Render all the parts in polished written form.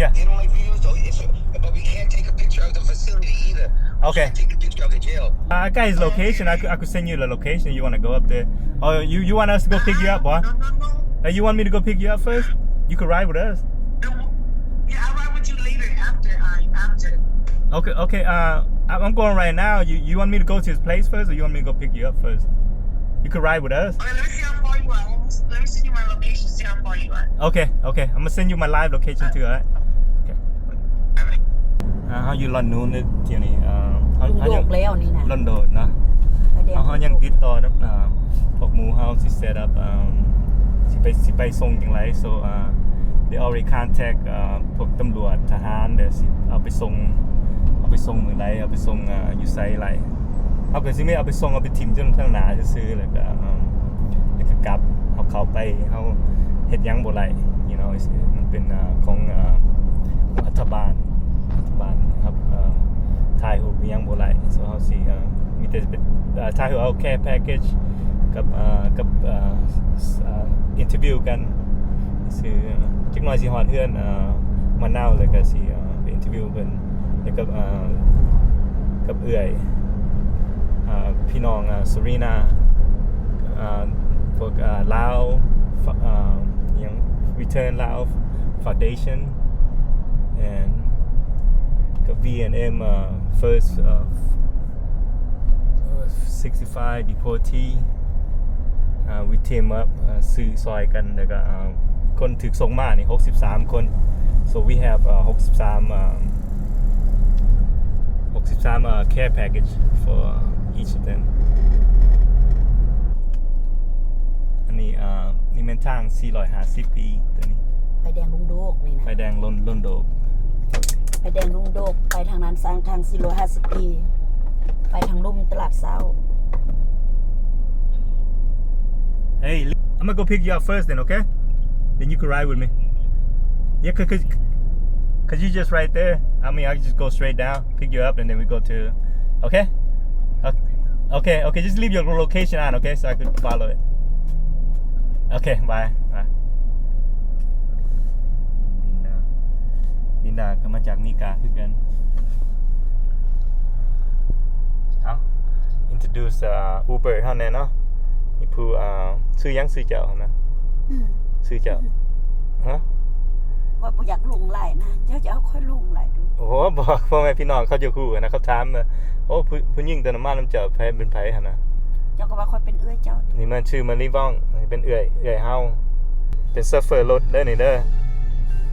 Yeah. They don't like videos, though. But we can't take a picture of the facility either. Okay. We can't take a picture of the jail. I got his location. I could send you the location. You want to go up there? Or you want us to go pick you up, boy? No. You want me to go pick you up first? You could ride with us. Yeah, I'll ride with you later after. Okay. I'm going right now. You want me to go to his place first, or you want me to go pick you up first? You could ride with us. Okay, let me see how far you are. Let me send you my location, see how far you are. Okay. I'm going to send you my live location too, alright? Okay. How you ลอนนูนเนี่ยเที่ยวนี้เฮายังแล้วนี่นะ ลอนโดดเนาะเฮายังติดต่อนะพวกหมู่เฮาสิ set up สิไปส่งจังได๋ so they already contact พวกตำรวจทหารเดี๋ยวสิเอาไปส่งมื้อใดเอาไปส่งอยู่ไสไรเฮาก็สิไม่เอาไปส่งเอาไปทิ่มจนทางหน้าซื่อๆแล้วก็กลับเฮาเข้าไปเฮาเฮ็ดหยังบ่ได้ you know มันเป็นของรัฐบาลครับถ่ายรูปยังบ่ได้ so เฮาสิมีแต่เป็นถ่ายรูปเอาแค่ package กับinterview กันซื่อจักหน่อยสิฮอดเฮือนมะนาวเลยก็สิไป interview เพิ่นแล้วกับเอื้อยพี่น้องสุรินาพวกลาวยัง Return Lao Foundation and V&M first 65 deportee we team up ซื้อซอยกันแล้วก็คนถูกส่งมานี่63คน so we have 63 care package for each of them อันนี้นี่แม่นทาง450ปีตัวนี้ไฟแดงลุงโดกนี่นะไฟแดงลนโดกไฟแดงลุงโดกไปทางนั้นสร้างทาง450ปีไปทางลุ่มตลาดเช้า Hey, I'm gonna go pick you up first then, okay? Then you can ride with me. Yeah, cause you just right there. I mean, I can just go straight down, pick you up, and then we go to... Okay? Okay, just leave your location on, okay? So I could follow it. Okay, bye. Linda ก็มาจากมีกาคือกัน เอา introduce Uber เฮาแน่เนาะนี่ผู้ชื่อหยังชื่อเจ้านะชื่อเจ้าฮะค่อยบ่อยากลงหลายนะเจ้าจะเอาค่อยลงหลายดูโอ้โหบอกพ่อแม่พี่น้องเขาจะคู่กันนะเขาถามโอ้ผู้หญิงตัวน้ำมันเจ้าไผเป็นไผหั่นน่ะเจ้าก็ว่าค่อยเป็นเอื้อยเจ้านี่มันชื่อมันลีว่องเป็นเอื้อยเฮาเป็นเซิร์ฟเฟอร์รถเด้อนี่เด้อ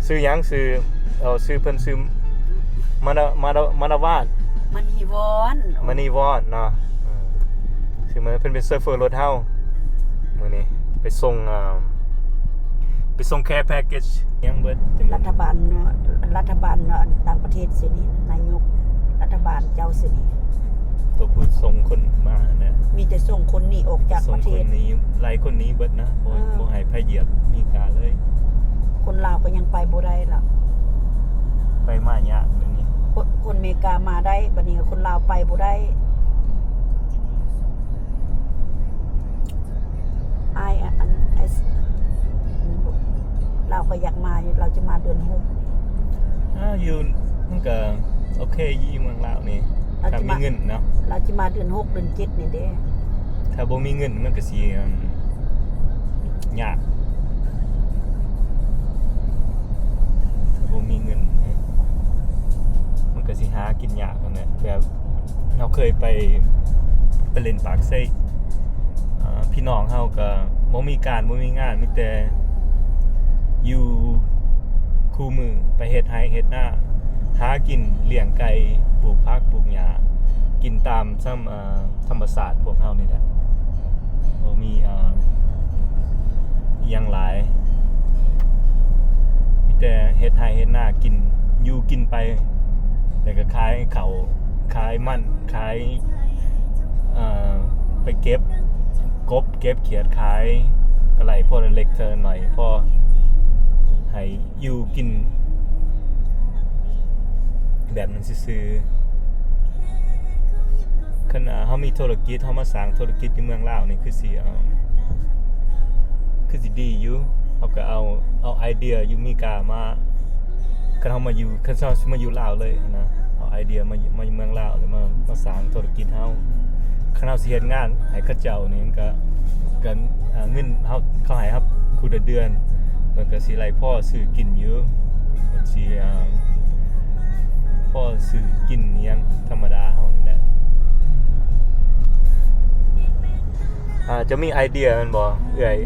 ชื่อหยังชื่อชื่อเพิ่นชื่อมานาวาดมณีวอนเนาะชื่อมันเพิ่นเป็นเซิร์ฟเฟอร์รถเฮามื้อนี้ไปส่งแคร์แพ็คเกจยังเบิดรัฐบาลต่างประเทศสินี่นายกรัฐบาลเจ้าสินี่ตัวผู้ส่งคนมาเนี่ยมีแต่ส่งคนนี้ออกจากประเทศส่งคนนี้ไล่คนนี้เบิดนะบ่ให้ไปเหยียบมีกาเลยคนลาวก็ยังไปบ่ได้ล่ะไปมายากอย่างนี้คนอเมริกามาได้บัดนี้คนลาวไปบ่ได้เราก็อยากมาเราจะมาเดือน6อยู่มันก็โอเคอยู่เมืองลาวนี่ถ้ามีเงินเนาะเราจะมาเดือน6เดือน7นี่เด้ถ้าบ่มีเงินมันก็สิยากถ้าบ่มีเงินมันก็สิหากินยากนั่นแหละแบบเราเคยไปเล่นปากเซ่พี่น้องเฮาก็บ่มีการบ่มีงานมีแต่อยู่คู่มือไปเฮ็ดไร่เฮ็ดนาหากินเลี้ยงไก่ปลูกผักปลูกหญ้ากินตามธรรมชาติพวกเฮานี่แหละบ่มีอีหยังหลายมีแต่เฮ็ดไร่เฮ็ดนากินอยู่กินไปแล้วก็ขายข้าวขายมันขายไปเก็บกบเก็บเขียดขายก็ไหลพอเล็กเท่าหน่อยพอให้อยู่กินแบบนั้นซื่อๆคันเฮามีธุรกิจเฮามาสร้างธุรกิจในเมืองลาวนี่คือสิดีอยู่เฮาก็เอาไอเดียอยู่มีกามา คันเฮามาอยู่คันเฮาสิมาอยู่ลาวเลยนะเอาไอเดียมาเมืองลาวเลยมาสร้างธุรกิจเฮาคันเฮาสิเฮ็ดงานให้เขาเจ้านี่มันก็กันเงินเขาให้ครับคู่เดือนมันก็สิไหลพ่อซื้อกินอยู่มันสิพ่อซื้อกินเลี้ยงธรรมดาเฮานี่แหละจะมีไอเดียมันบ่เอื้อย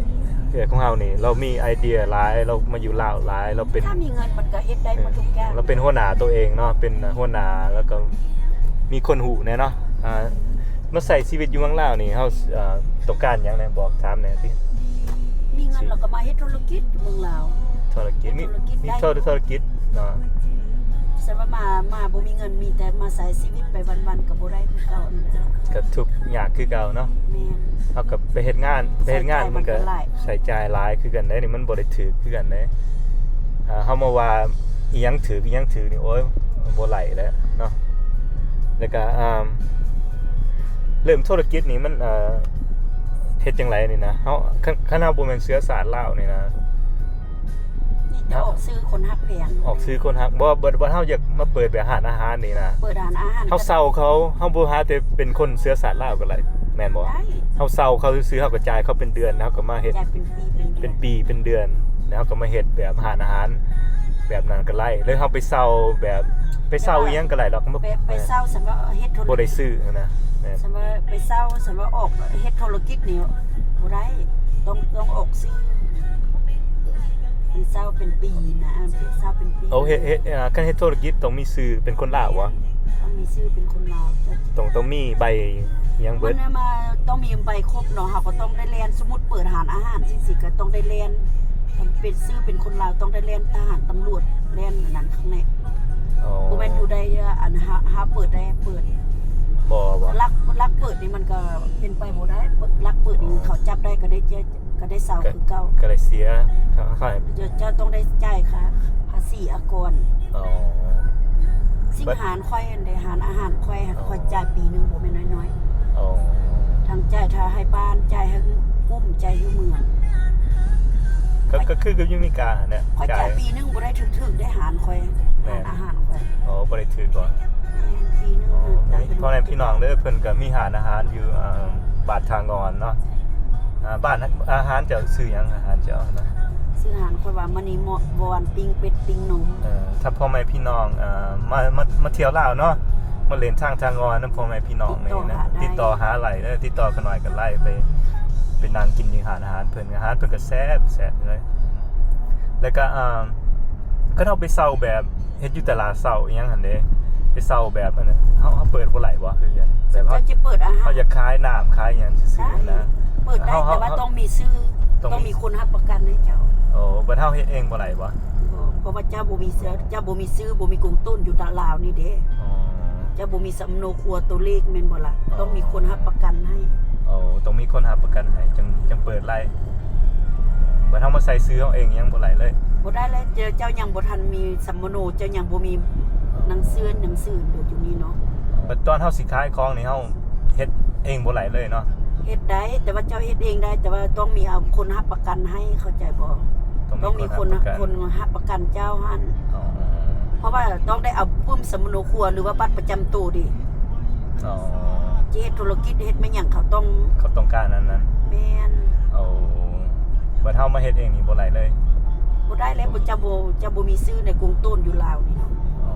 ของเฮานี่เรามีไอเดียหลายเรามาอยู่ลาวหลายเราเป็น ถ้ามีเงินมันก็เฮ็ดได้หมดทุกอย่าง เราเป็นหัวหน้าตัวเองเนาะเป็นหัวหน้าแล้วก็มีคนหูแน่เนาะมาใส่ชีวิตอยู่เมืองลาวนี่เฮาต้องการหยังแน่บอกถามแหน่สิ มีเงินเราก็มาเฮ็ดธุรกิจอยู่เมืองลาว ธุรกิจมีธุรกิจเนาะ แต่ว่ามาบ่มีเงินมีแต่มาใช้ชีวิตไปวันๆก็บ่ได้คือเก่านั่นแหละ ก็ทุกอย่างคือเก่าเนาะ แม่น เฮาก็ไปเฮ็ดงานมันก็ใส่ใจหลายคือกันเด้นี่มันบ่ได้ถือคือกันเด้เฮามาว่าอีหยังถือนี่โอ๊ยบ่ไหลแล้วเนาะแล้วก็เริ่มธุรกิจนี่มันเฮ็ดจังไดนี่นะเฮาคันเฮาบ่แม่นเชื้อสายลาวนี่นะ นี่จะออกซื้อคนฮักแพง ออกซื้อคนฮักบ่เฮาอยากมาเปิดแบบร้านอาหารนี่นะ เปิดร้านอาหาร เฮาเซาเขาเฮาบ่หาแต่เป็นคนเชื้อสายลาวก็ได้แม่นบ่ ได้ เฮาเซาเขาซื้อเฮาก็จ่ายเขาเป็นเดือนแล้วก็มาเฮ็ด จ่ายเป็นปีเป็นเดือนแล้วก็มาเฮ็ดแบบอาหารแบบนั้นก็ไล่แล้วเฮาไปเซาแบบไปเซาอีหยังก็ไล่ดอก ไปเศร้าสำหรับเฮ็ดธุร บ่ กิ ได้ จ ซื้อนะแม่น สำหรับไปเศร้าสำหรับออกเฮ็ดธุรกิจนี่บ่ได้ต้องออกซื้อมันเศร้าเป็นปีนะเศร้าเป็นปี เอาเฮ็ดคันเฮ็ดธุรกิจต้องมีซื้อเป็นคนลาววะ ต้องมีชื่อเป็นคนลาว ต้องมีใบอิหยัง มั เบิด นมาต้องมีใบครบเนาะเฮาก็ต้องได้เรียนสมมุติเปิดร้านอาหารจังซี่ก็ต้องได้เรียนเป็นชื่อเป็นคนลาวต้องได้เรียนทหารตำรวจเรียนอันนั้นข้างใน อ๋อ บ่แม่นอยู่ได้อันหาเปิดได้เปิด บ่ ลักเปิดนี่มันก็เป็นไปบ่ได้ลักเปิดนี่เขาจับได้ก็ได้เซาคือเก่า ก็ได้เสียเขาให้ เจ้าต้องได้จ่ายค่ะภาษีอากร อ๋อ สิ่งหารค่อยอันใดหารอาหารค่อยจ่ายปีนึงบ่แม่นน้อย อ๋อ ๆทางจ่ายถ้าให้บ้านจ่ายให้กุ้มจ่ายอยู่เมือง ก็คือกับยูมิกาเนี่ย ค่อยจ่ายปีนึงบ่ได้ถึงได้หารค่อยหารอาหารค่อย อ๋อบ่ได้ถือก่อน ปีนึง อ๋อ ตั้งเป็น พ่อแม่พี่น้องเด้อเพิ่นก็มีหารอาหารอยู่บาททางอนเนาะบ้านอาหารเจ้าซื้อหยังอาหารเจ้านะ ซื้ออาหารค่อยว่ามื้อนี้เหมาะวอนปิ้งเป็ดปิ้งหนู ถ้าพ่อแม่พี่น้องมาเที่ยวลาวเนาะมาเล่นทางงอนนำพ่อแม่พี่น้องนี่นะติดต่อหาไหลเด้อติดต่อกันหน่อยก็ไล่ไปนั่งกินอยู่อาหารเพิ่นก็แซ่บเลยแล้วก็ก็เอาไปเซาแบบเฮ็ดอยู่ตลาดเซาอีหยังหั่นเด้ไปเซาแบบอันนั้นเฮาเปิดบ่ไหลบ่คือกันแบบว่า เจ้าจะเปิดอาหาร เฮาจะขายน้ำขายหยังซื่อๆนะ เปิดได้แต่ว่าต้องมีชื่อต้องมีคนรับประกันให้เจ้า โอ้บ่เฮาเฮ็ดเองบ่ไหลบ่ เพราะว่าเจ้าบ่มีซื้อบ่มีกงต้นอยู่ตลาวนี่เด้ อ๋อ เจ้าบ่มีสำโนครัวตัวเลขแม่นบ่ล่ะต้องมีคนรับประกันให้ โอ้ต้องมีคนหาประกันให้จังเปิดไล่บ่เฮามาใส่ซื้อเอาเองยังบ่ไหลเลย บ่ได้แล้วเจ้ายังบ่ทันมีสำโนเจ้ายังบ่มีหนังสืออยู่นี่เนาะ ตอนเฮาสิขายของนี่เฮาเฮ็ดเองบ่ไหลเลยเนาะ เฮ็ดได้แต่ว่าเจ้าเฮ็ดเองได้แต่ว่าต้องมีเอาคนรับประกันให้เข้าใจบ่ต้องมีคนรับประกันเจ้าหั่น อ๋อ เพราะว่าต้องได้เอาปึ้มสำโนครัวหรือว่าบัตรประจำตัวดิ อ๋อ สิเฮ็ดธุรกิจเฮ็ดแม่นหยังเขาต้อง เขาต้องการนั้น แม่น เอาบ่เฮามาเฮ็ดเองนี่บ่ไหลเลย บ่ได้แล้วเจ้าบ่มีชื่อในกรุงต้นอยู่ลาวนี่เนาะ อ๋อ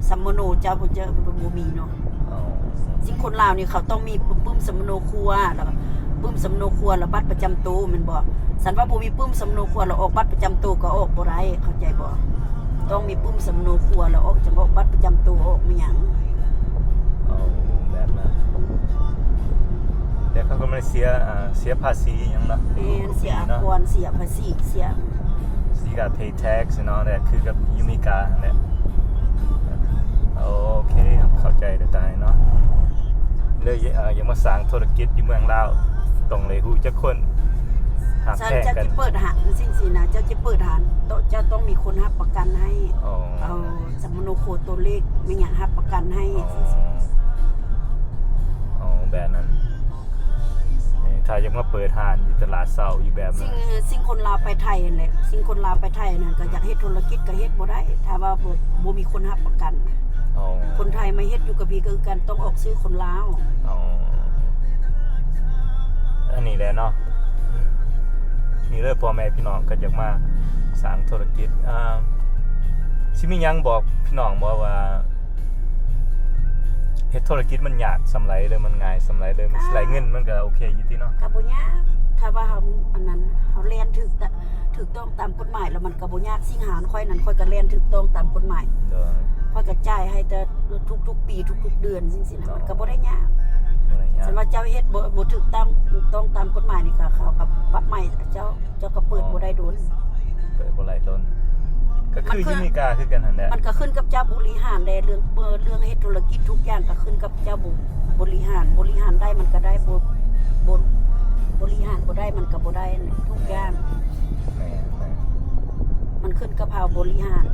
สำโนเจ้าบ่มีเนาะ อ๋อ สิ่งคนลาวนี่เขาต้องมีปึ้มสำโนครัวแล้วก็ปึ้มสำโนครัวแล้วบัตรประจำตัวแม่นบ่สันว่าบ่มีปึ้มสำโนครัวแล้วออกบัตรประจำตัวก็ออกบ่ได้เข้าใจบ่ต้องมีปึ้มสำโนครัวแล้วออกจังออกบัตรประจำตัวออกมาหยัง เอาแบบนั้นแต่เขาก็ไม่ได้เสียภาษีหยังเนาะ แม่นเสียอากรเสียภาษีเสีย You got pay tax and all that คือกับยูมิกาเนี่ยโอเคเข้าใจได้ตายเนาะเลยยังมาสร้างธุรกิจอยู่เมืองลาวต้องเลยฮู้จักคนหัก ฉัน แท้ จะ กัน เปิดหาสิ่งสินะเจ้าจะเปิดหาเจ้าต้องมีคนรับประกันให้ อ๋อ เอาสำโนโคดตัวเลขไม่หยังรับประกันให้ อ๋อแบบนั้นถ้ ถ้ายังมาเปิดห้านอยู่ตลาดเช้าอยู่แบบนั้ สิ่งคนลาวไปไทยนั่นแหละสิ่งคนลาวไปไทยนั่นก็อยากเฮ็ดธุรกิจก็เฮ็ดบ่ได้ถ้าว่าบ่มีคนรับประกัน อ๋อ คนไทยมาเฮ็ดอยู่กับพี่ก็คือกันต้องออกซื้อคนลาว อ๋ออันนี้แหละเนาะนี่เลยพ่อแม่พี่น้องก็อยากมาสร้างธุรกิจสิมีหยังบอกพี่น้องบ่ว่าเฮ็ดธุรกิจมันยากสำไรเลยมันง่ายสำไรเลยมันไหลเงินมันก็โอเคอยู่ติเนาะ ก็บ่ยากถ้าว่าเฮาอันนั้นเฮาเรียนถูกต้องตามกฎหมายแล้วมันก็บ่ยากสิ่งหารค่อยนั้นค่อยก็เรียนถูกต้องตามกฎหมาย เด้อ ค่อยก็จ่ายให้แต่ทุกๆปีทุกๆเดือนจังซี่นะมันก็บ่ได้ยาก อะไรอย่างเงี้ย ฉันว่าเจ้าเฮ็ดบ่ถูกต้องตามกฎหมายนี่ก็เขากับปรับใหม่เจ้าก็เปิดบ่ได้โดน เปิดบ่ไหลต้นก็คืออเมริกาคือกันหั่นแหละ มันก็ขึ้นกับเจ้าบริหารได้เรื่องเฮ็ดธุรกิจทุกอย่างก็ขึ้นกับเจ้าบริหารได้มันก็ได้บริหารบ่ได้มันก็บ่ได้ทุกอย่าง แม่ มันขึ้นกับเฮาบริหาร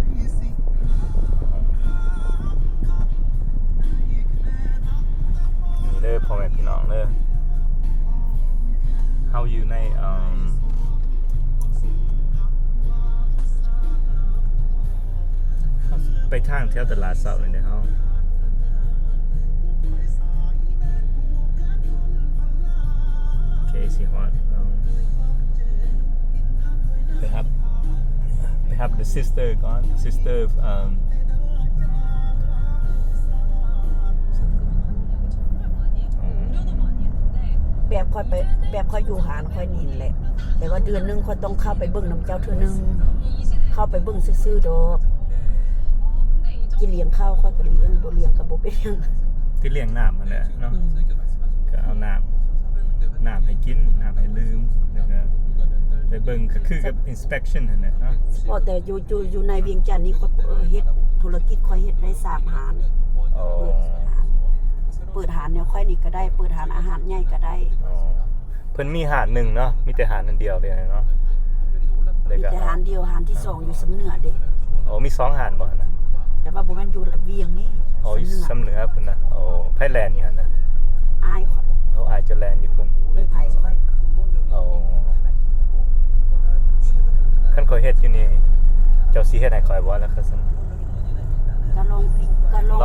นี่เด้อพ่อแม่พี่น้องเด้อเฮาอยู่ในไปทางแถวตลาดเช้าเลยเด้อเฮาโอเคสิฮอดไปครับ the sister ก่อน sister แบบค่อยอยู่หารค่อยนินแหละแต่ว่าเดือนนึงค่อยต้องเข้าไปเบิ่งน้ำเจ้าเทื่อนึงเข้าไปเบิ่งซื่อๆดอกกินเลี้ยงข้าวค่อยก็เลี้ยงบ่เลี้ยงก็บ่เป็นหยัง ที่เลี้ยงน้ำมันแหละเนาะก็เอาน้ำให้กินน้ำให้ลืมแล้วก็ไปเบิ่งก็คือกับ inspection นั่นแหละเนาะ พอแต่อยู่ในเวียงจันทน์นี่ค่อยเฮ็ดธุรกิจค่อยเฮ็ดได้3หาร อ๋อ เปิดหารแนวค่อยนี่ก็ได้เปิดหารอาหารใหญ่ก็ได้ อ๋อเพิ่นมีหาดหนึ่งเนาะมีแต่หาดอันเดียวเลยเนาะ มีแต่หารเดียวหารที่2อยู่สำเหนือเด้ อ๋อมี2หาดบ่นะ แต่ว่าบ่แม่นอยู่เวียงนี่ อ๋ออยู่สำเหนือพุ่นนะอ๋อไผแลนด์นี่หั่นนะ อายค่อย เขาอาจจะแลนด์อยู่พุ่น ไม่ไผค่อย อ๋อคันข่อยเฮ็ดอยู่นี่เจ้าสิเฮ็ดให้ข่อยบ่ล่ะคือซั่น ก็ลอ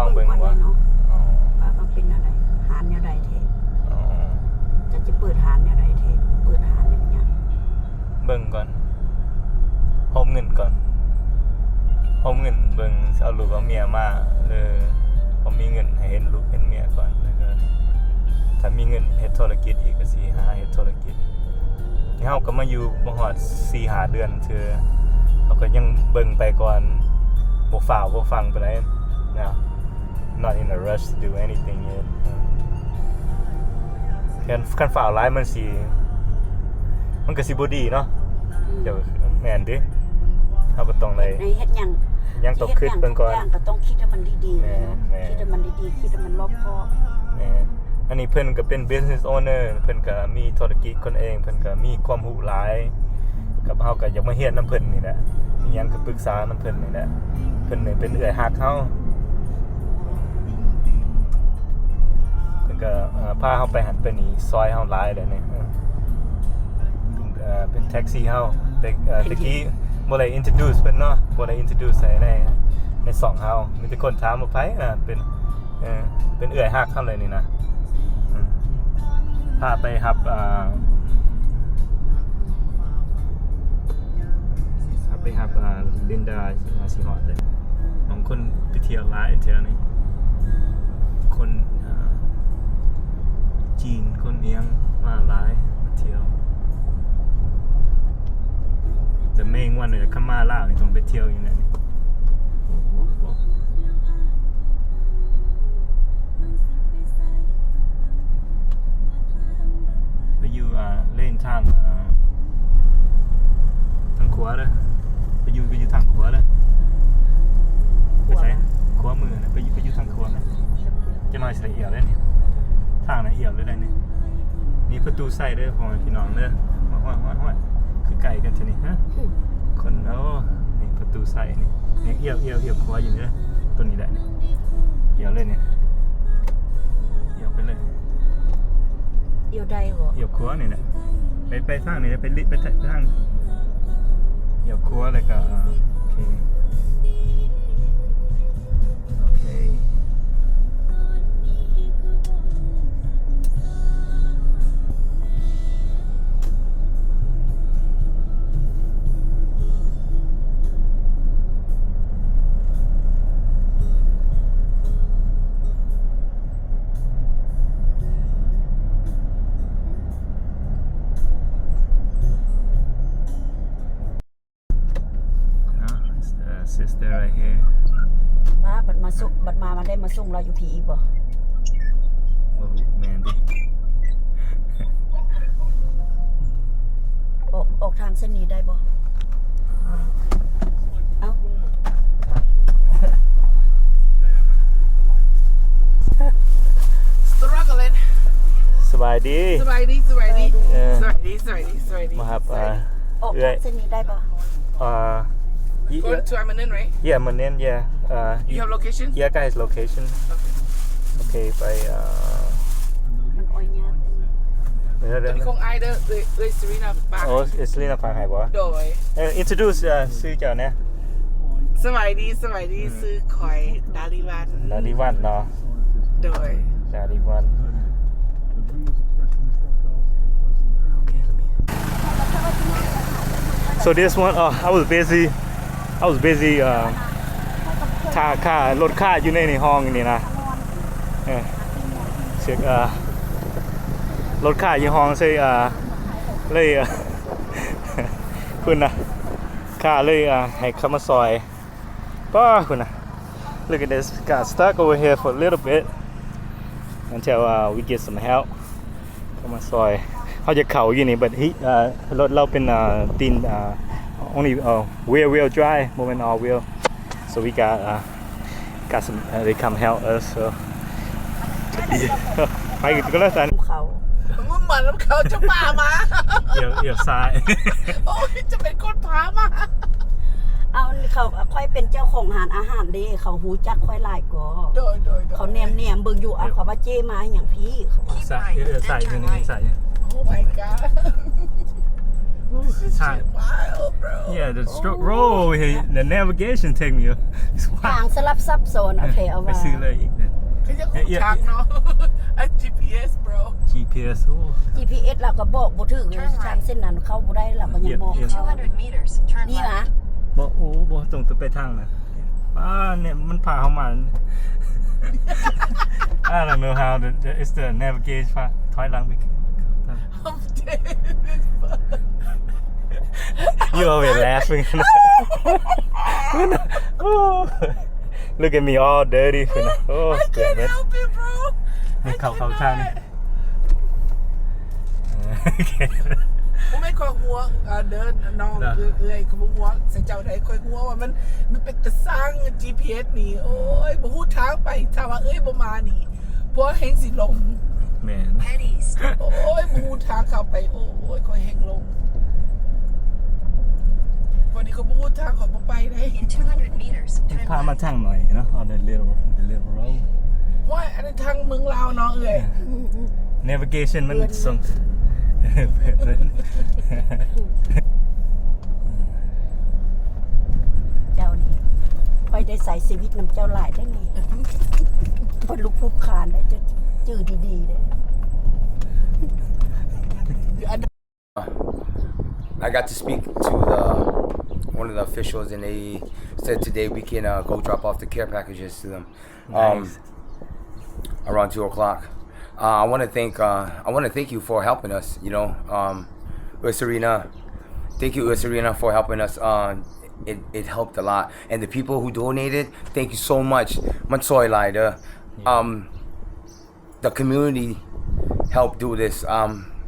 งเบิ่งก่อนเลยเนาะ อ๋อ ว่ามันเป็นอะไรหารแนวใดแท้ อ๋อ จะเปิดหารแนวใดแท้เปิดหารแนวหยัง เบิ่งก่อนโฮมเงินก่อนโฮมเงินเบิ่งเอาลูกเอาเมียมาพอมีเงินให้เห็นลูกเห็นเมียก่อนแล้วก็ถ้ามีเงินเฮ็ดธุรกิจอีกก็สิหาเฮ็ดธุรกิจนี่เฮาก็มาอยู่บ่ฮอด 4-5 เดือนเทื่อเฮาก็ยังเบิ่งไปก่อนบ่ฟ้าวบ่ฟังปานใดนะ not in a rush to do anything yet คันฟ้าวหลายมันก็สิบ่ดีเนาะเดี๋ยวแม่นดิเฮาก็ต้องได้ ในเฮ็ดหยัง ยังต้องคิดเบิ่งก่อน ทุย่างก็ต้องคิดให้มันดีๆเลยเนาะ แม่น คิดให้มันดีๆคิดให้มันรอบคอบ แม่นอันนี้เพิ่นก็เป็น business owner เพิ่นก็มีธุรกิจคนเองเพิ่นก็มีความรู้หลายกับเฮาก็อยากมาเรียนนํเพิ่นนี่แหละมีหยังก็ปรึกษานํเพิ่นนี่แหละเพิ่นนี่เป็นเอื้อยฮักเฮาเพิ่นก็พาเฮาไปหันไปนี่ซอยเฮาหลายเลยนี่เป็นแท็กซี่เฮาแต่ตะกี้บ่ได้ introduce เพิ่นเนาะบ่ได้ introduce ให้ในสองเฮามีแต่คนถามว่าไผเป็นเอื้อยฮักเฮาเลยนี่นะพาไปครับลินดาสิฮอดเลยบางคนไปเที่ยวหลายแถวนี้คนจีนคนเอียงมาหลายมาเที่ยว The main one เนี่ยคำมาลาวนี่ต้องไปเที่ยวอยู่นั่นไปอยู่เล่นทางขวาเด้อไปอยู่ทางขวาเด้อไปใส่ขวามือนะไปอยู่ทางขวานะจะมาใส่เอี่ยวได้นี่ทางไหนเอี่ยวเลยได้นี่นี่ประตูใส่เด้อพ่อแม่พี่น้องเด้อว้าคือไก่กันทีนี้ฮะคนนี่ประตูใส่นี่เอี่ยวขวาอยู่นี่เด้อตัวนี้ได้นี่เอี่ยวเลยเนี่ยเอี่ยวไปเลย เดี๋ยวได้บ่ เหี่ยวครัวนี่แหละไปทางนี้ไปลิไปทางเหี่ยวครัวแล้วก็โอเค It's the sister right here ว่าบัดมาส่งบัดมาได้มาส่งเราอยู่พี่อีกบ่ โอ้แมนดิ ออกทางเส้นนี้ได้บ่เอ้า struggling สบายดี สบายดีสบายดี เออ สบายดีสบายดีสบายดี มาครับ ออกทางเส้นนี้ได้บ่ going to Amanin right yeah มันเน้น yeah you have location yeah guys location โอเคไปมันอ้อยยาก เดี๋ยว มีคงไอเด้อเอ้ย Serena ปาก โอ้อิสลีนาฟังให้บ่ โดย introduce ชื่อเจ้าเนี่ย สบายดีซื้อคอยดาริวัน ดาริวันเนาะ โดย ดาริวัน okay let me so this one I was busy ค่ารถค่าอยู่ในห้องนี่นะเช็ครถค่าอยู่ห้องใส่เลยคุณนะค่าเลยให้เข้ามาซอยป้าคุณนะ look at this got stuck over here for a little bit until we get some help เข้ามาซอยเขาจะเข่าอยู่นี่ butรถเราเป็นตีนonly wheel drive moment all wheel so we got some they come help us so ไปกันแล้วสัน เขา มึงเหมือนเขาจะพามา เดี๋ยวซ้าย โอ้ยจะเป็นคนพามา เอาเขาค่อยเป็นเจ้าของอาหารเด้เขาฮู้จักค่อยหลายกว่า โดยเขาแนมเบิ่งอยู่เขาว่าเจ้มาหยังพี่เขาว่า ซ้ายใส่อยู่นี่ใส่ Oh my god Time. wild bro Yeah, the stroke roll here, the navigation take me. It's ทาง wild. สลับซับซ้อนโอเคเอา ไป ว่า ซื้อเลยอีก เขาจะขู่ชักเนาะ GPS bro GPS โอ้ GPS เราก็บอกบ่ถึงทางเส้นนั้นเข้าบ่ได้เราก็ยังบอกเขา 200 meters, turn นี่ left. นะ บ่โอ้บ่ตรงไปทางน่ะเนี่ยมันพาเข้ามา I don't know how it's the navigation ถอยหลังไป I'm dead You always laughing. Oh, look at me all dirty. Oh, I can't man. help it bro นี่เข้าทางนี่ ผมไม่ค่อยหัวเดินน้องเอ้ยเขาบอกหัวใส่เจ้าใดค่อยหัวว่ามันเป็นจะสร้าง GPS นี่โอ้ยบ่ฮู้ทางไปถ้าว่าเอ้ยบ่มานี่พวกแฮงสิลง Man. Head east. โอ้ยบ่ฮู้ทางเข้าไปโอ้ยค่อยแฮงลงวันนี้เขาบ่ฮู้ทางขอยบ่ไปได้ In 200 meters, พา turn มา left. ทางหน่อยเนาะ on the little road. ว่าอันนั้นทางเมืองลาวเนาะเอ้ย Navigation มันส่ง เจ้านี่ค่อยได้ใส่ชีวิตน้ำเจ้าหลายได้นี่บ่ลุกคุกคานได้จะจื้อดีๆเด้ I got to speak to one of the officials, and they said today we can go drop off the care packages to them Nice. around 2 o'clock. I want to thank you for helping us. You know, Serena, thank you, Serena, for helping us. It helped a lot, and the people who donated, thank you so much. Mansoy Lider, the community helped do this.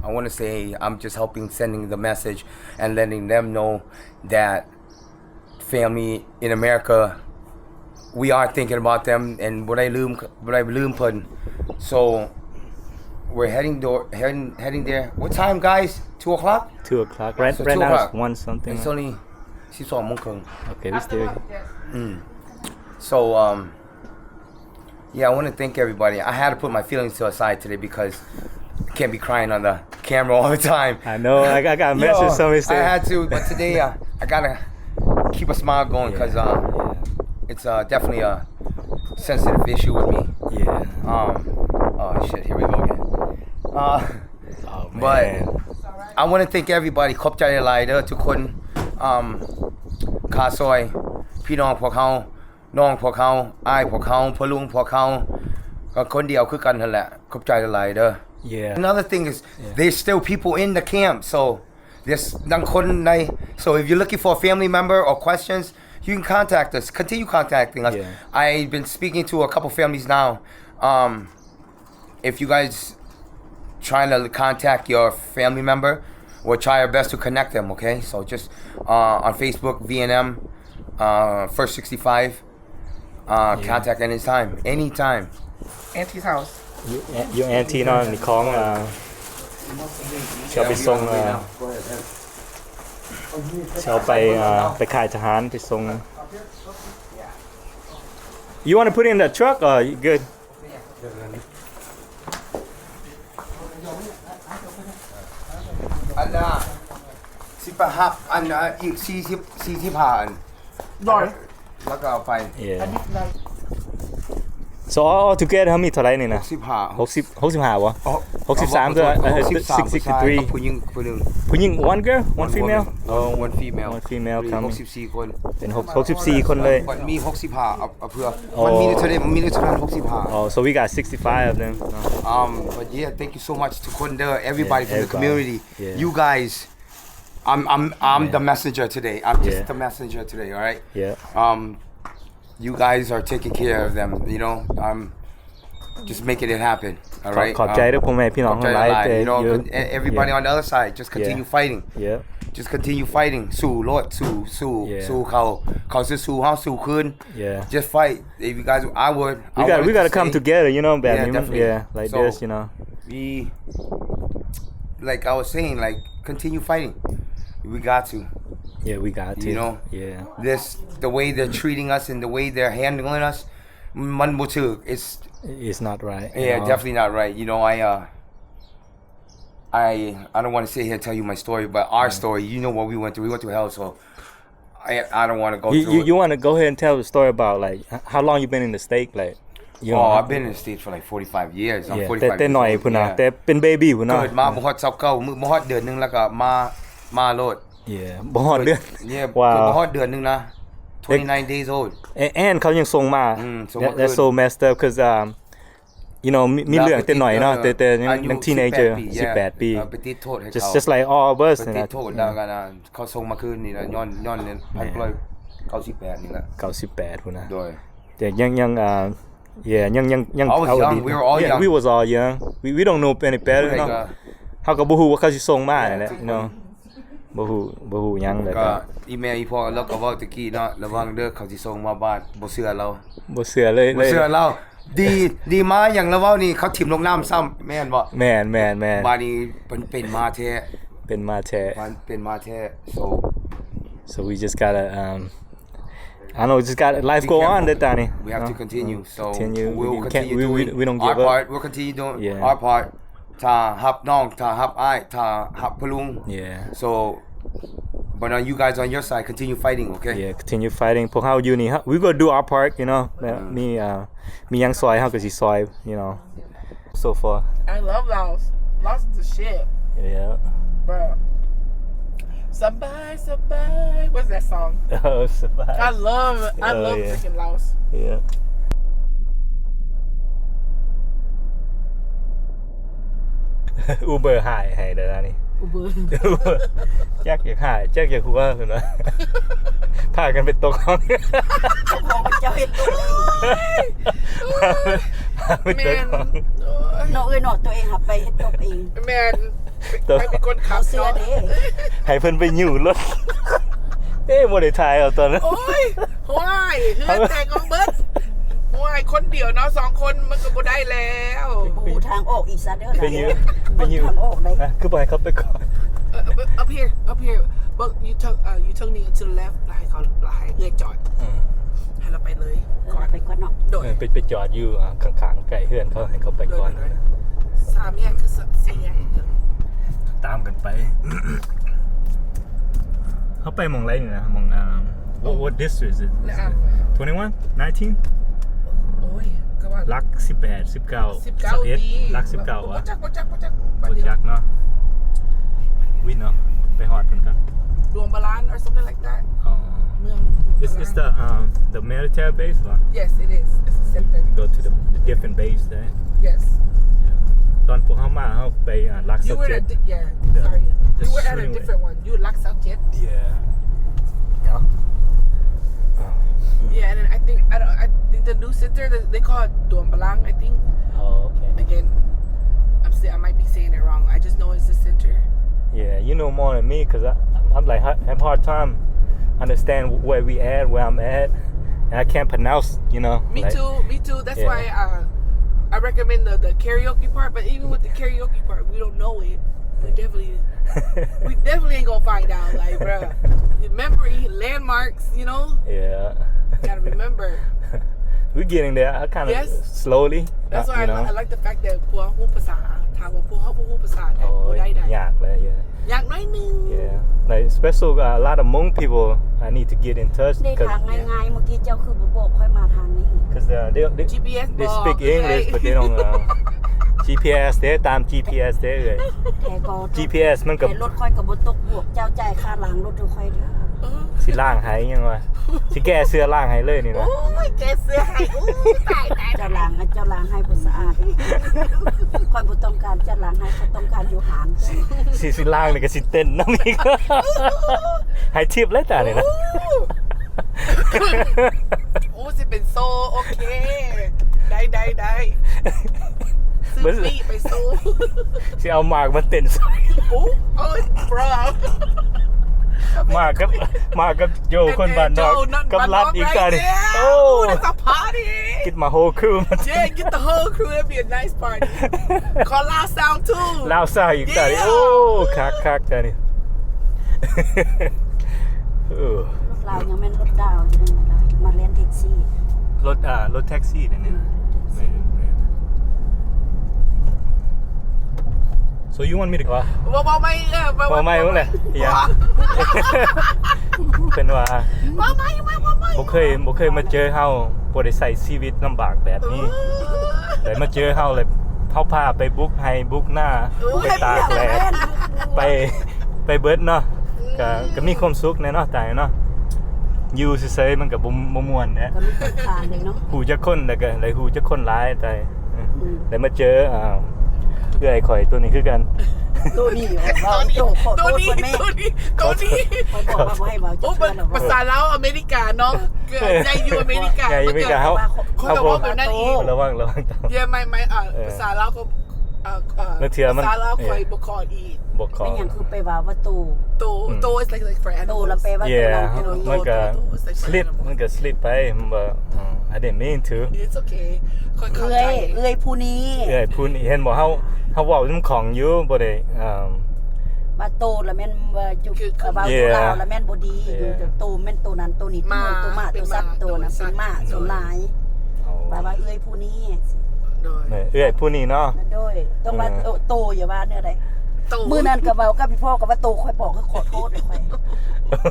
I want to say I'm just helping sending the message and letting them know that family in America, we are thinking about them and what I loom put. So we're heading there. What time, guys? 2 o'clock? 2 o'clock. Right, So right 2 now o'clock. it's 1 something. It's only 12:00. Okay, we still. So yeah, I want to thank everybody. I had to put my feelings to the side today because can't be crying on the camera all the time. I know. I got a message somebody I said. had to, but today I gotta keep a smile going because it's definitely a sensitive issue with me. Yeah. Oh shit, here we go again. Oh But man. I want to thank everybody ขอบใจหลายๆเด้อทุกคนค่าซอยพี่น้องพวกเขาน้องพวกเขาอ้ายพวกเขาพ่อลุงพวกเขาก็คนเดียวคือกันนั่นแหละขอบใจหลายๆเด้อ Yeah. Another thing is there's still people in the camp, so there's บางคนใน so if you're looking for a family member or questions, you can contact us. Continue contacting us. Yeah. I've been speaking to a couple families now. If you guys trying to contact your family member, we'll try our best to connect them, okay? So just on Facebook, VNM, First 65, contact anytime. Auntie's house Your auntie เนาะนี่ของจะไปส่งจะไปค่ายทหารไปส่ง You want to put it in the truck or you good? อันน่ะสิไปหักอันอีก40อัน ร้อย แล้วก็เอาไป Yeah. So all together เฮามีเท่าไหร่นี่นะ 15 65บ่63ด้วย63 ผู้หญิงผู้หนึง ผู้หญิง one girl one female one female one female มี coming 64คน เป็น64คนเลย มันมี65เอาเพื่อมันมีเท่านั้น65 Oh so we got 65 of them but yeah thank you so much to Kunder everybody from the everybody. community Yeah. you guys I'm the messenger today I'm just Yeah. the messenger today all right Yeah. You guys are taking care of them you know I'm just making it happen all right ขอบใจด้วยพ่อแม่พี่น้องทั้งหลาย you know everybody on the other side just continue fighting Yeah. just continue fighting สู้รถสู้เขาจะสู้เฮาสู้คืน Yeah. just fight if you guys I would We got to come together, you know, แบบนี้ definitely. like So, this, you know. we like I was saying like continue fighting we got to Yeah, we got to. You know? Yeah. this the way they're treating us and the way they're handling us มันบ่ถูก It's not right. you yeah know. definitely not right you know I don't want to sit here and tell you my story but our story you know what we went through hell so I don't want to go through it. You want to go ahead and tell the story about like how long you been in the state like you know, I've been in the States for like 45 years I'm yeah, 45 แต่หน่อยพุ่นน่ะแต่เป็นเบบี้พุ่นน่ะ เกิดมาบ่ฮอด29มื้อบ่ฮอดเดือนนึงแล้วก็มาโลด Yeah บ่ฮอดเดือน Yeah ว้าว บ่ฮอดเดือนนึงนะ29 days old and เขายังส่งมา ส่งมา That's so messed up cuz you know มีเรื่องแต่หน่อยเนาะแต่ยัง teenager 18 ปี ไปติดโทษให้เขา just like all of us ไปติดโทษแล้วกันเขาส่งมาคืนนี่นะย้อนเนี่ย1,998นี่แหละ 98พุ่นน่ะ โดย แต่ยังยัง I was young. We were all young. We was all young. We don't know any better, you know. เฮาก็บ่ฮู้ว่าเขาสิส่งมานั่นแหละ you know. บ่ฮู้หยังเลย ก็ ก็ อีเมลอีพ่อแล้วก็เว้าตะกี้เนาะระวังเด้อเขาสิส่งมาบ้านบ่เชื่อเรา บ่เชื่อเลย บ่เชื่อเราดีมาอย่างเราเว้านี่เขาถิ่มลงน้ำซ้ำแม่นบ่ แม่น บ้านนี้เป็นมาแท้ เป็นมาแท้ มันเป็นมาแท้ so we just gotta I know just got life go on เด้อตานี่ we have to continue so continue we'll we continue doing we don't our give up part we'll continue doing Yeah. our part ถ้าฮับน้องถ้าฮับอ้ายถ้าฮับพลุง yeah so but on you guys on your side continue fighting okay yeah continue fighting พวกเฮาอยู่นี่ฮะ we gonna do our part you know มีหยังซอยเฮาก็สิซอย you know so far I love Laos Laos is the shit yeah bro Sabai what's that song oh survive I love yeah. freaking Laos yeah Uber หายให้เด้อนี่ Uber จักอยากหายจักอยากหัวพุ่นว่าพากันไปตกห้อง ของพระเจ้าเฮ็ดตัว ไปตกห้อง เนาะเนาะตัวเองหับไปเฮ็ดตกเอง แมนใครเป็นคนขั เอา บ เสื้อเด้ ให้เพิ่นไปอยู่รถบ่ได้ถ่ายเอาตอนนั้น โอ้ยห้วยเฮือนแตกของเบิดห้วยคนเดียวเนาะ2คนมันก็บ่ได้แล้ว บูทางออกอีกซะเด้อ ไปอยู่ ทางออกได้ คือบ่ให้เขาไปก่อน up here but you turn me to the left แล้วให้เขาให้เอื้อจอดให้เราไปเลยก่อน ไปก่อนเนาะ โดย ไปจอดอยู่ข้างๆใกล้เฮือนเขาให้เขาไปก่อน สา 3แยกคือ4แยก ตามกันไป เขาไปหมองไรนี่นะหมองwhat district is it และอ่ะ 21 19 โอ้ยก็ว่า ลัก18 19 19ดี 21ลัก19 บ่ วะ จัก บ่จักเนาะวินเนาะไปฮอดเพิ่นกัน ดวงบาลานซ์ or something like that อ๋อ เมือง Is the military base วะ Yes it is it's a center go to the different base there yes ตอนพวกเขามาเขาไปลัก you were at 17 yeah sorry you were at a shooting different one you Lak South Jet yeah เนาะ yeah and then I think I think the new center they call it Duang Balang I think oh okay again I might be saying it wrong I just know it's the center Yeah, you know more than me because I'm like have hard time understand where we at, where I'm at, and I can't pronounce, you know. Me like, too. That's Yeah. why I recommend the karaoke part. But even with the karaoke part, we don't know it. We definitely ain't gonna find out. Like, bruh, memory, landmarks, you know. Yeah. Gotta remember. We're getting there. I kind of Yes. slowly. That's why you know. I like the fact that พวกฮู้ภาษาถามว่าพวกเฮาบ่ฮู้ภาษาได้ Oh, บ่ได้ ยากเลย yeah. อยากน้อยนึง Yeah. Like especially a lot of Hmong people I need to get in touch ได้ because ทางง่ายๆเมื่อกี้เจ้าคือบ่บอกค่อยมาทางนี้ they GPS they บอก speak English but they don't GPS เด้ตาม GPS เด้เลย แต่ก็ GPS มันก็ แต่รถค่อยก็บ่ตกบวกเจ้าจ่ายค่าล้างรถทุกค่อยเด้อ สิล่างให้ยังวะสิแก้เสื้อล่างให้เลยนี่นะ โอ้ยแกเสื้อให้อู้ตาย เจ้าล้างให้บ่สะอาดค่อยบ่ต้องการเจ้าล้างให้เขาต้องการอยู่หาร สิล่างนี่ก็สิเต้นนำอีกให้ทิปเลยจ้ะนี่นะ โอ้สิเป็นโซโอเคได้ซื้อปีไปโซ สิเอาหมากมาเต้นใส่ โอ้ยบรา มากับโยคนบ้านนอกกับรัดอีกจ้ะนี่โอ้ that's a party get my whole crew มา yeah get the whole crew it'd be a nice party call loud sound too ลาวซ่าอีกจ้ะนี่โอ้คักจ้ะนี่ รถลาวยังแม่นรถดาวอยู่นั่นน่ะมาเรียนแท็กซี่ รถแท็กซี่เนี่ยSo you want me to go? บ่ไม่ บ่ไม่ว่าแหละอย่าเป็นว่า บ่ไม่ บ่เคยมาเจอเฮาบ่ได้ใช้ชีวิตลำบากแบบนี้แต่มาเจอเฮาเลยเฮาพาไปบุกให้บุกหน้าไปตากแดดไปเบิดเนาะก็มีความสุขแน่เนาะตายเนาะอยู่ซื่อๆมันก็บ่ม่วนแหละ ก็มีคนทางเลยเนาะ ฮู้จักคนแล้วก็เลยฮู้จักคนหลายแต่ได้มาเจอเอื้อยข่อยตัวนี้คือกัน ตัวนี้ว่าโตขอโทษคนแม่เขาบอกว่าบ่ให้เว้า โอ้ จัก ภาษาลาวอเมริกาเนาะเกิดใจอยู่อเมริกา ใจอเมริกาเฮา เขาบอกว่าแบบนั้นอีก ระวังต้อง เยอะไม่ภาษาลาวก็ภาษาลาวคอยบ่คออีก บ่ขอ เป็นหยังคือไปว่าว่าโต โต is like for โต animals แล้วแปลว่าตัวนั้นตัวนี้ มันก็ slip ไปมันบ่I didn't mean to it's okay ค่อยเข้าใจ เอ้ยผู้นี้ พูดเห็นบ่เฮาเว้านำของอยู่บ่ได้ว่าโตแล้วแม่นว่าจุกว่าลาวแล้วแม่นบ่ดีอยู่โตแม่นโตนั้นโตนี้ตัวมาตัวซับตัวนั้นเป็นมาส่วนหลายว่าเอ้ยผู้นี้ โดย เอื้อยผู้นี้เนาะ นั่นด้วยต้องว่าโตอย่าว่าเนื้อใด โต มื้อนั้นก็เว้ากับพี่พ่อก็ว่าโตค่อยบอกคือขอโทษเลยค่อย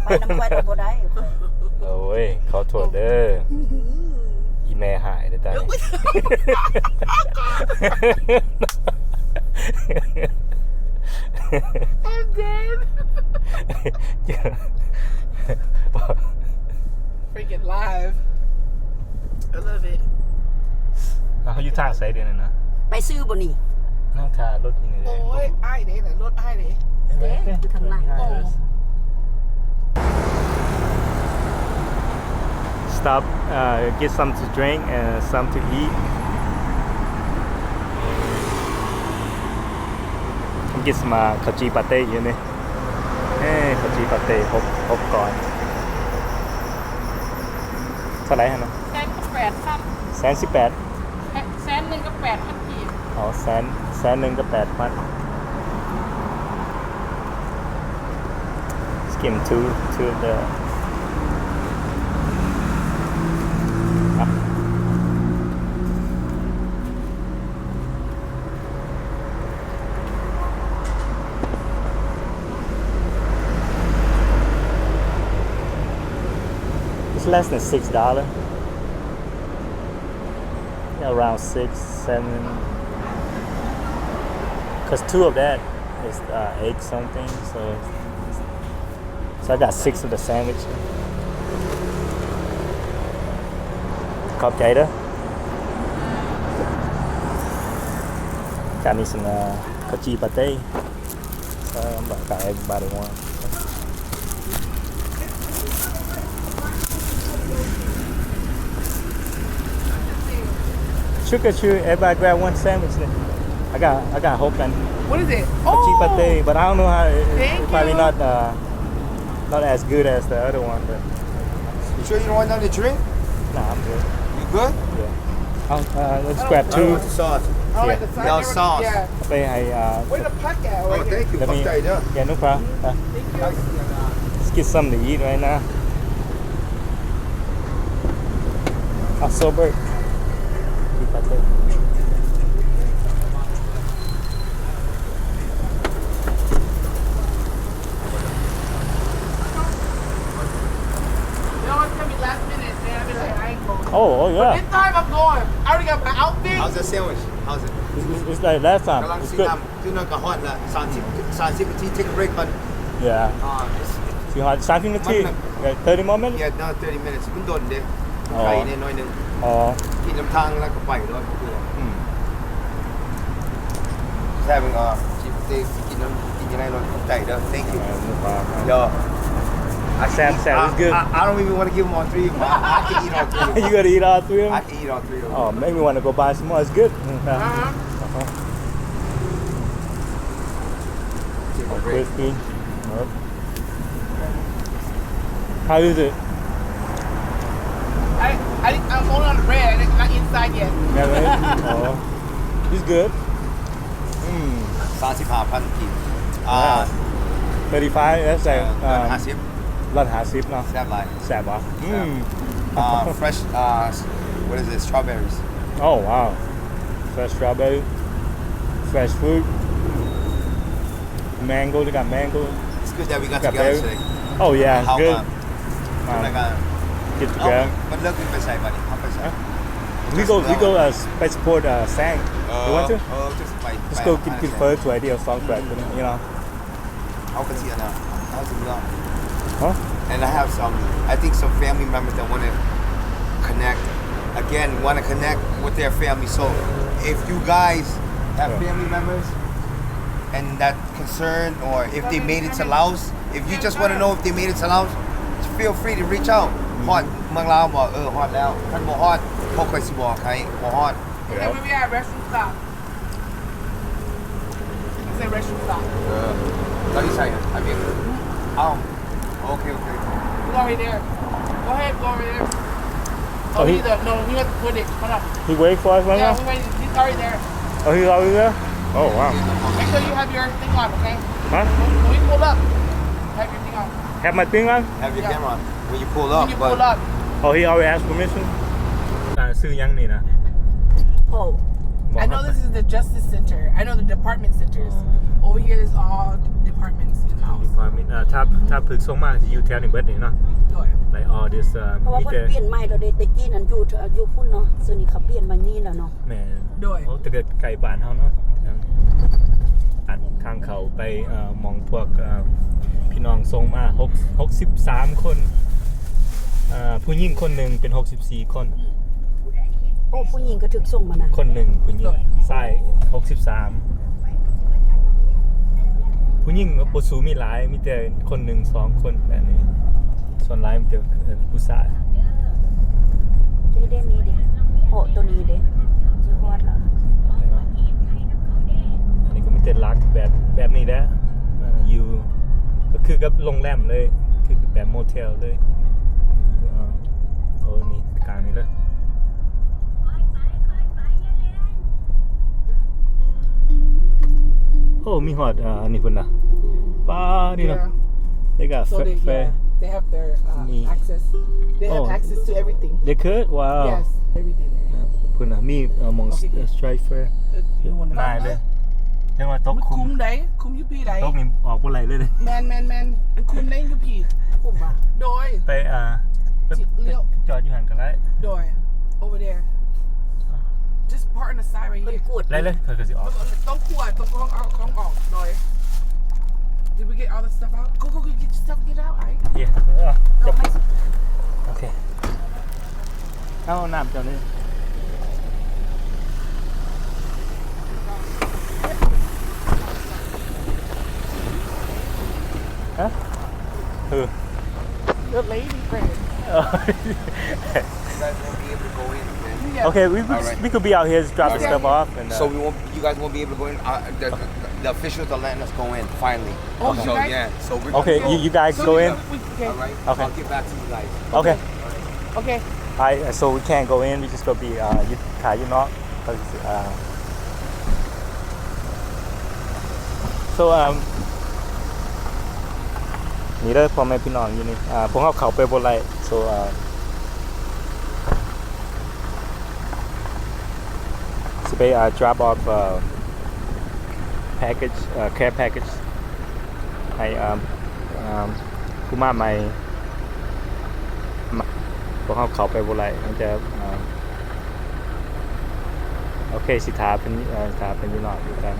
ไปนำค่อยบ่ได้ค่อย โอ้ยขอโทษเด้ออีแม่หายเด้อตา I'm dead freaking live I love it เฮาอยู่ทางไสเด้อนั่นน่ะ ไปซื้อบ่นี่ นั่งท่ารถนี่เลย โอ้ยอ้ายเด้น่ะรถอ้ายเด้ เด้อยู่ทางหลัง Stop get some to drink and some to eat ผมกินมาขจีปาเต้อยู่นี่ขจีปาเต้พบก่อนเท่าไหร่ฮะนะ 1,800ครับ 1,800 1,100กับ8,000กีบ อ๋อ1,100กับ 8,000 Skim two of the It's less than $6. Yeah, around 6, 7. Because 2 of that is 8 something, so I got 6 of the sandwich. ขอบใจเด้อจานนี้สนะกะจีปาเต้but everybody want Sugar chew, everybody grab one sandwich then. I got hope and What is it? Kachee pate, but I don't know how Thank it's probably you. not as good as the other one, but You sure you don't want none to drink? nah, I'm good. You good? Yeah. Let's grab 2. sauce. I like the side. No Never- sauce. Yeah. ไปให้ Where the puck at? Oh, Right here. thank you. let me Fuck that, yeah. yeah, no problem. Thank you. Let's get something to eat right now. Sober. Kachee pate. They always tell me last minute, man. I be like, I ain't going. Oh, yeah. This time I'm going. I already got my outfit. How's the sandwich? How's it? It's like last time. กำลัง It's สิ good. ทำคือนั่นก็ฮอตละ30นาที take a break ก่อน Yeah. it's See how something to tea? Yeah, 30 more minutes? yeah no 30 minutes มันโดนเด้ อ๋อ ไปนิดหน่อยนึง Oh. กินน้ำทางแล้วก็ไปเลยก็คือ Mm. แค่เป็นชิปเต้กินน้ำกินยังไงรถใจเด้อ thank you No problem. yo Sam, it's good. I don't even want to give them all 3 I can eat all 3 You gotta eat all 3 of I them? can eat all 3 of them Oh, make me want to go buy some more. It's good. take a break Crispy. Yep. How is it? I think I'm only on the bread. I think not inside yet. Yeah, right? Oh. It's good. 35,000 กีบ 35, that's like 50 150 เนาะ แซ่บหลาย แซ่บวะ fresh what is it strawberries Oh, wow. Fresh strawberry. Fresh fruit. Mango, they got mango. it's good that we got Got together berry. today Oh, yeah, it's how good. แล้วก็ Get เอ้า together. มันเลิกไปใส่บัดนี้เขาไปใส่ We go by support Sang. You want to? just ไป Let's go get first to idea of song track, you know. เอากระเทียมนะเอาถึงเรื่อง Huh? and I have I think some family members that want to connect with their family so if you guys have family members and that concerned or if they made it to Laos if you just want to know if they made it to Laos feel free to reach out ฮอดเมืองลาวบอกฮอดแล้วท่านบ่ฮอดพวกข่อยสิบอกให้บ่ฮอด Okay, where we at? Restroom stop. I said restroom stop. แล้วที่ใส่I mean เอ้าโอเค Go over there. Go ahead, go over there. Oh, Oh, he- he has to put it. Hold on. He wait for us right Yeah, now? we ready. He's already there. Oh, he's already there? Oh, wow. Make sure you have your thing on, okay? Huh? When we pull up, have your thing on. Have my thing on? have your Yeah. camera on when you pull up When you pull up. Oh, he already asked permission? ซื้อยังนี่นะ Oh. I know this is the Justice Center. I know the department centers. Over here is all departments in house. Department ถ้าพึกส่งมากจะอยู่แถวนี้เบิดนี่เนาะ Go ahead. Like all this เพราะว่า มี เพิ่น แต่ เปลี่ยนใหม่แล้วเด้แต่กี้นั้นอยู่พุ่นเนาะส่วนนี้เขาเปลี่ยนมานี่แล้วเนาะ แม่ ด้วย โอ้แต่เกิดไก่บ้านเฮาเนาะอันทางเขาไปมองพวกพี่น้องส่งมา63คนผู้หญิงคนหนึงเป็น64คน โอ้ผู้หญิงก็ถึกส่งมานะ คนหนึ่งผู้หญิงชาย63ผู้หญิงก็บ่สูมีหลายมีแต่คนหนึ่ง2คนแบบนี้ส่วนหลายมีแต่ผู้ชาย เด้นี่เด้โอ้ตัวนี้เด้สิฮอดล่ะ อันนี้ก็มีแต่ลักแบบนี้แหละอยู่ก็คือกับโรงแรมเลยคือแบบโมเทลเลยโอ้นี่กลางนี้เลยโอ้มีฮอดนี่พุ่นน่ะป้านี่เนาะ They got So they, fair. they have their Me. access. They have Oh. access to everything. They could? Wow. Yes, everything there. พุ่นน่ะมีมอง Okay. strike fair. You want ได้เลยจังว่าตกคุม คุมได้คุมอยู่พี่ได้ ตกนี่ออกบ่ไหลเลย แมนคุมได้อยู่พี่ คุ้มบ่ โดย ไป นั้นก็ได้ โดย over there just park on the side right เพิ่น here กวด ได้เลยเขาก็สิออก ต้องขวดต้องของเอาของออกหน่อย Did we get all the stuff out? Go get your stuff get out alright เย่ ดอกไม้สุด โอเคเอาน้ำเจ้านี่ฮะThe lady friend You guys won't be able to go in, man. Okay, Alright. we could be out here just drop the Alright. stuff off and So you guys won't be able to go in. The officials are letting us go in finally. Oh, so you guys- yeah, so we're okay, gonna go. you guys go in. Okay All right. Okay. I'll get back to you guys. Okay. Okay Alright, so we can't go in. We just gonna be ยึดขายยึดน็อก so นี่เด้อพ่อแม่พี่น้องอยู่นี่พวกเขาเข้าไปบ่ได้ soสิไป drop off package care package ให้ผู้มาใหม่พวกเขาเข้าไปบ่ได้มันจะโอเคสิถาเป็นอยู่นอกอยู่กัน